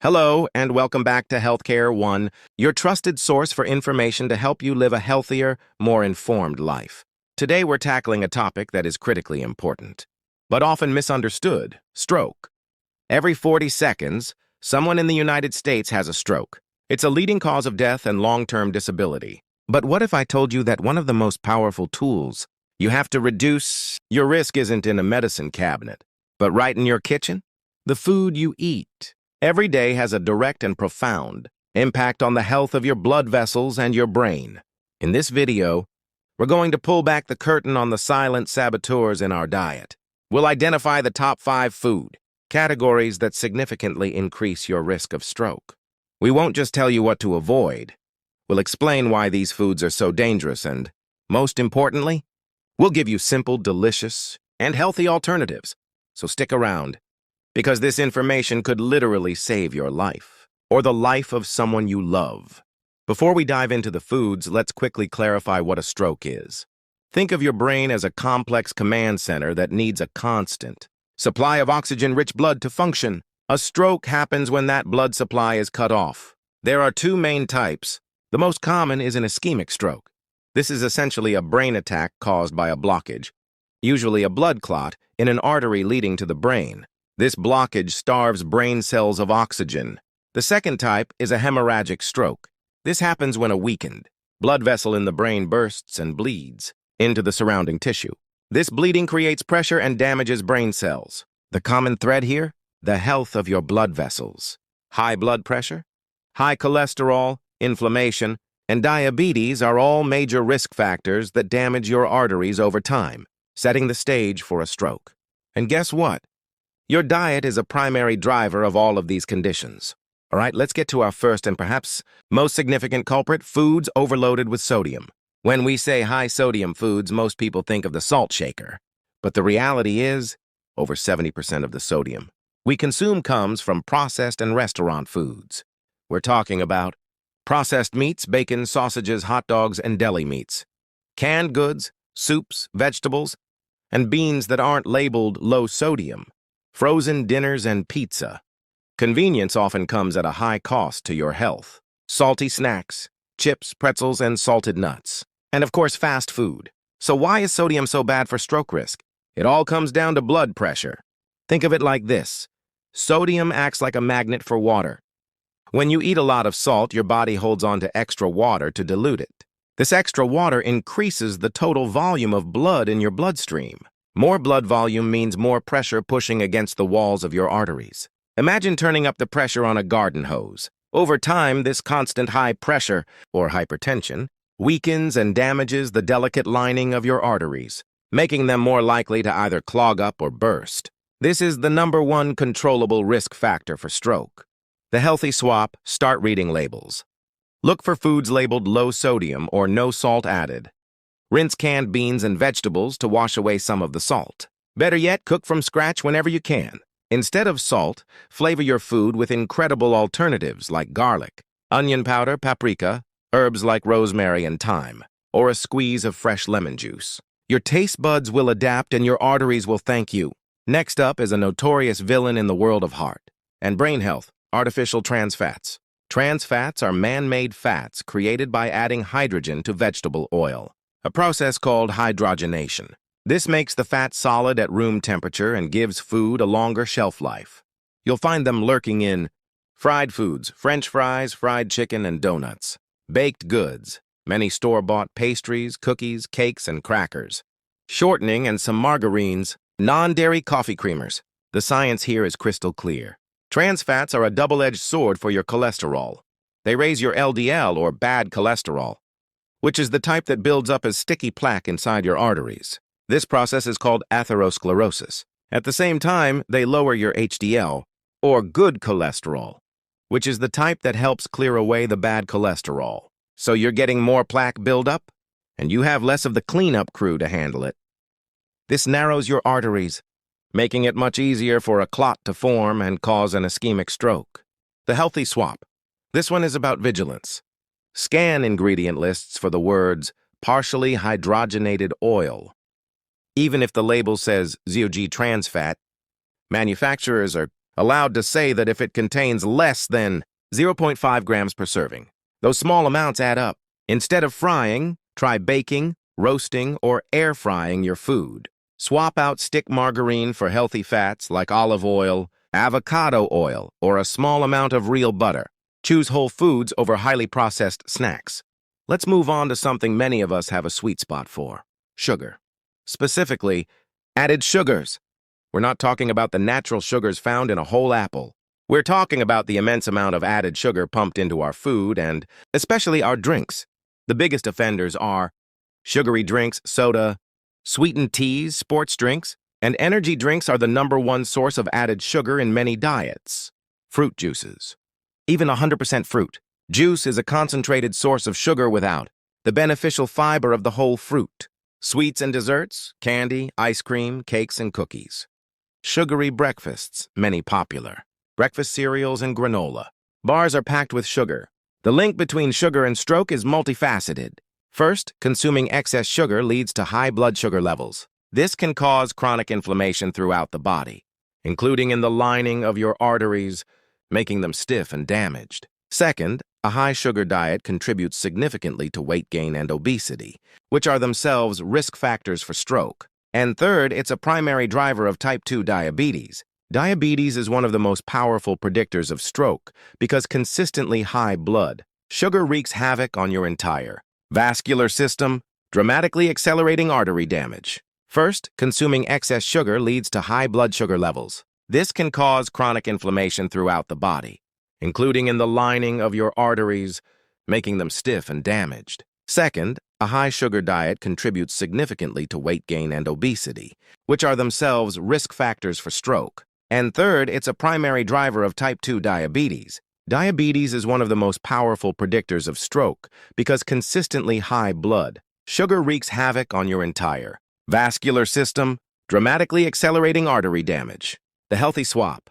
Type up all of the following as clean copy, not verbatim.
Hello, and welcome back to Healthcare One, your trusted source for information to help you live a healthier, more informed life. Today, we're tackling a topic that is critically important, but often misunderstood: stroke. Every 40 seconds, someone in the United States has a stroke. It's a leading cause of death and long-term disability. But what if I told you that one of the most powerful tools you have to reduce your risk isn't in a medicine cabinet, but right in your kitchen? The food you eat every day has a direct and profound impact on the health of your blood vessels and your brain. In this video, we're going to pull back the curtain on the silent saboteurs in our diet. We'll identify the top 5 food categories that significantly increase your risk of stroke. We won't just tell you what to avoid. We'll explain why these foods are so dangerous and, most importantly, we'll give you simple, delicious, and healthy alternatives. So stick around, because this information could literally save your life, or the life of someone you love. Before we dive into the foods, let's quickly clarify what a stroke is. Think of your brain as a complex command center that needs a constant supply of oxygen-rich blood to function. A stroke happens when that blood supply is cut off. There are 2 main types. The most common is an ischemic stroke. This is essentially a brain attack caused by a blockage, usually a blood clot, in an artery leading to the brain. This blockage starves brain cells of oxygen. The second type is a hemorrhagic stroke. This happens when a weakened blood vessel in the brain bursts and bleeds into the surrounding tissue. This bleeding creates pressure and damages brain cells. The common thread here? The health of your blood vessels. High blood pressure, high cholesterol, inflammation, and diabetes are all major risk factors that damage your arteries over time, setting the stage for a stroke. And guess what? Your diet is a primary driver of all of these conditions. All right, let's get to our first and perhaps most significant culprit: foods overloaded with sodium. When we say high sodium foods, most people think of the salt shaker. But the reality is, over 70% of the sodium we consume comes from processed and restaurant foods. We're talking about processed meats, bacon, sausages, hot dogs, and deli meats, canned goods, soups, vegetables, and beans that aren't labeled low sodium, frozen dinners, and pizza. Convenience often comes at a high cost to your health. Salty snacks, chips, pretzels, and salted nuts. And of course, fast food. So why is sodium so bad for stroke risk? It all comes down to blood pressure. Think of it like this. Sodium acts like a magnet for water. When you eat a lot of salt, your body holds on to extra water to dilute it. This extra water increases the total volume of blood in your bloodstream. More blood volume means more pressure pushing against the walls of your arteries. Imagine turning up the pressure on a garden hose. Over time, this constant high pressure, or hypertension, weakens and damages the delicate lining of your arteries, making them more likely to either clog up or burst. This is the #1 controllable risk factor for stroke. The healthy swap: start reading labels. Look for foods labeled low sodium or no salt added. Rinse canned beans and vegetables to wash away some of the salt. Better yet, cook from scratch whenever you can. Instead of salt, flavor your food with incredible alternatives like garlic, onion powder, paprika, herbs like rosemary and thyme, or a squeeze of fresh lemon juice. Your taste buds will adapt and your arteries will thank you. Next up is a notorious villain in the world of heart and brain health: artificial trans fats. Trans fats are man-made fats created by adding hydrogen to vegetable oil, a process called hydrogenation. This makes the fat solid at room temperature and gives food a longer shelf life. You'll find them lurking in fried foods: French fries, fried chicken, and donuts; baked goods, many store-bought pastries, cookies, cakes, and crackers; shortening and some margarines; non-dairy coffee creamers. The science here is crystal clear. Trans fats are a double-edged sword for your cholesterol. They raise your LDL, or bad cholesterol, which is the type that builds up as sticky plaque inside your arteries. This process is called atherosclerosis. At the same time, they lower your HDL, or good cholesterol, which is the type that helps clear away the bad cholesterol. So you're getting more plaque buildup, and you have less of the cleanup crew to handle it. This narrows your arteries, making it much easier for a clot to form and cause an ischemic stroke. The healthy swap. This one is about vigilance. Scan ingredient lists for the words partially hydrogenated oil. Even if the label says ZOG trans fat, manufacturers are allowed to say that if it contains less than 0.5 grams per serving. Those small amounts add up. Instead of frying, try baking, roasting, or air frying your food. Swap out stick margarine for healthy fats like olive oil, avocado oil, or a small amount of real butter. Choose whole foods over highly processed snacks. Let's move on to something many of us have a sweet spot for: sugar. Specifically, added sugars. We're not talking about the natural sugars found in a whole apple. We're talking about the immense amount of added sugar pumped into our food and especially our drinks. The biggest offenders are sugary drinks, soda, sweetened teas, sports drinks, and energy drinks are the #1 source of added sugar in many diets. Fruit juices. Even 100% fruit juice is a concentrated source of sugar without the beneficial fiber of the whole fruit. Sweets and desserts, candy, ice cream, cakes, and cookies. Sugary breakfasts, many popular. Breakfast cereals and granola. Bars are packed with sugar. The link between sugar and stroke is multifaceted. First, consuming excess sugar leads to high blood sugar levels. This can cause chronic inflammation throughout the body, including in the lining of your arteries, making them stiff and damaged. Second, a high sugar diet contributes significantly to weight gain and obesity, which are themselves risk factors for stroke. And third, it's a primary driver of type 2 diabetes. Diabetes is one of the most powerful predictors of stroke because consistently high blood sugar wreaks havoc on your entire vascular system, dramatically accelerating artery damage. First, consuming excess sugar leads to high blood sugar levels. This can cause chronic inflammation throughout the body, including in the lining of your arteries, making them stiff and damaged. Second, a high sugar diet contributes significantly to weight gain and obesity, which are themselves risk factors for stroke. And third, it's a primary driver of type 2 diabetes. Diabetes is one of the most powerful predictors of stroke because consistently high blood sugar wreaks havoc on your entire vascular system, dramatically accelerating artery damage. The healthy swap.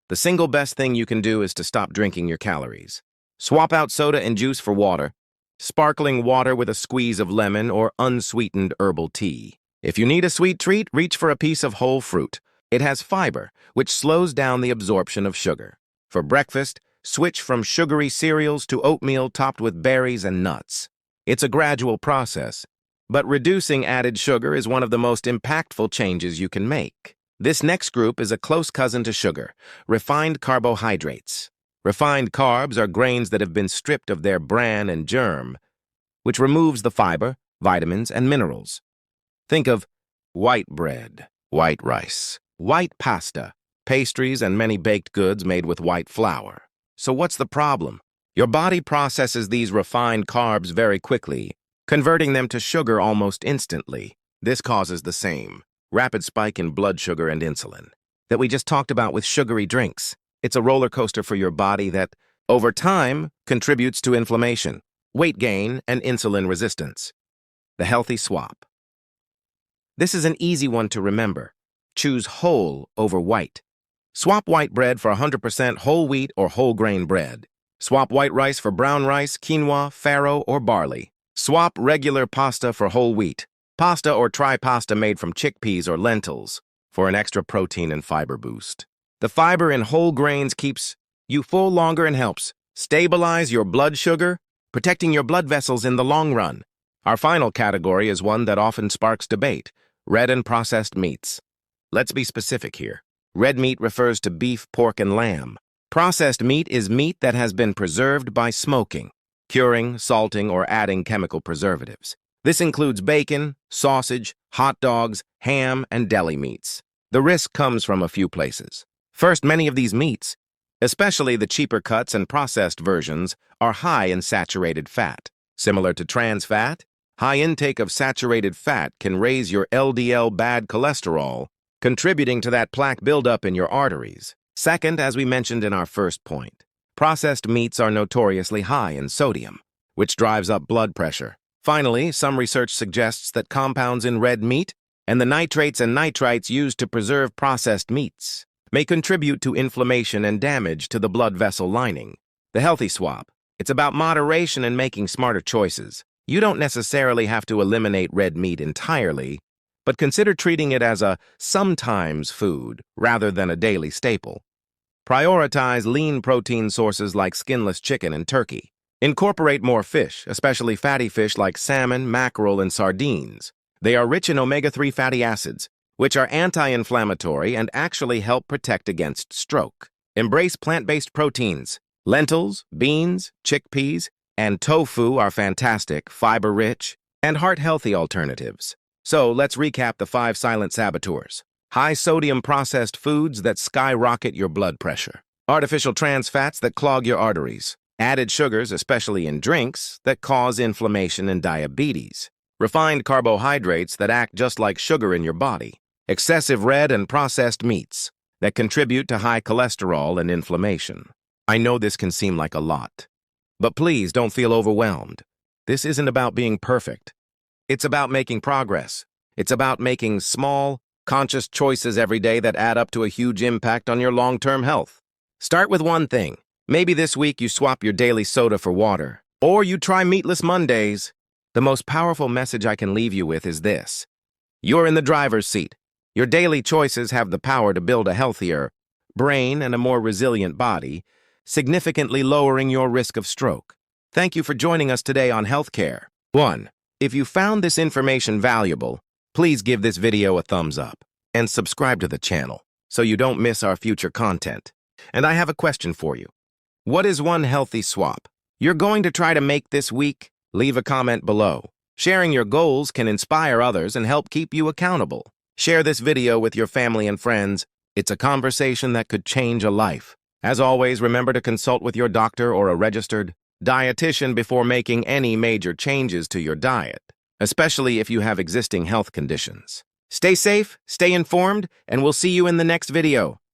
The single best thing you can do is to stop drinking your calories. Swap out soda and juice for water, sparkling water with a squeeze of lemon, or unsweetened herbal tea. If you need a sweet treat, reach for a piece of whole fruit. It has fiber, which slows down the absorption of sugar. For breakfast, switch from sugary cereals to oatmeal topped with berries and nuts. It's a gradual process, but reducing added sugar is one of the most impactful changes you can make. This next group is a close cousin to sugar: refined carbohydrates. Refined carbs are grains that have been stripped of their bran and germ, which removes the fiber, vitamins, and minerals. Think of white bread, white rice, white pasta, pastries, and many baked goods made with white flour. So what's the problem? Your body processes these refined carbs very quickly, converting them to sugar almost instantly. This causes the same rapid spike in blood sugar and insulin that we just talked about with sugary drinks. It's a roller coaster for your body that, over time, contributes to inflammation, weight gain, and insulin resistance. The healthy swap. This is an easy one to remember. Choose whole over white. Swap white bread for 100% whole wheat or whole grain bread. Swap white rice for brown rice, quinoa, farro, or barley. Swap regular pasta for whole wheat. Pasta or try pasta made from chickpeas or lentils for an extra protein and fiber boost. The fiber in whole grains keeps you full longer and helps stabilize your blood sugar, protecting your blood vessels in the long run. Our final category is one that often sparks debate: red and processed meats. Let's be specific here. Red meat refers to beef, pork, and lamb. Processed meat is meat that has been preserved by smoking, curing, salting, or adding chemical preservatives. This includes bacon, sausage, hot dogs, ham, and deli meats. The risk comes from a few places. First, many of these meats, especially the cheaper cuts and processed versions, are high in saturated fat. Similar to trans fat, high intake of saturated fat can raise your LDL bad cholesterol, contributing to that plaque buildup in your arteries. Second, as we mentioned in our first point, processed meats are notoriously high in sodium, which drives up blood pressure. Finally, some research suggests that compounds in red meat and the nitrates and nitrites used to preserve processed meats may contribute to inflammation and damage to the blood vessel lining. The healthy swap. It's about moderation and making smarter choices. You don't necessarily have to eliminate red meat entirely, but consider treating it as a sometimes food rather than a daily staple. Prioritize lean protein sources like skinless chicken and turkey. Incorporate more fish, especially fatty fish like salmon, mackerel, and sardines. They are rich in omega-3 fatty acids, which are anti-inflammatory and actually help protect against stroke. Embrace plant-based proteins. Lentils, beans, chickpeas, and tofu are fantastic, fiber-rich, and heart-healthy alternatives. So let's recap the 5 silent saboteurs. High-sodium processed foods that skyrocket your blood pressure. Artificial trans fats that clog your arteries. Added sugars, especially in drinks, that cause inflammation and diabetes. Refined carbohydrates that act just like sugar in your body. Excessive red and processed meats that contribute to high cholesterol and inflammation. I know this can seem like a lot, but please don't feel overwhelmed. This isn't about being perfect. It's about making progress. It's about making small, conscious choices every day that add up to a huge impact on your long-term health. Start with one thing. Maybe this week you swap your daily soda for water, or you try meatless Mondays. The most powerful message I can leave you with is this. You're in the driver's seat. Your daily choices have the power to build a healthier brain and a more resilient body, significantly lowering your risk of stroke. Thank you for joining us today on Healthcare. 1. If you found this information valuable, please give this video a thumbs up and subscribe to the channel so you don't miss our future content. And I have a question for you. What is one healthy swap you're going to try to make this week? Leave a comment below. Sharing your goals can inspire others and help keep you accountable. Share this video with your family and friends. It's a conversation that could change a life. As always, remember to consult with your doctor or a registered dietitian before making any major changes to your diet, especially if you have existing health conditions. Stay safe, stay informed, and we'll see you in the next video.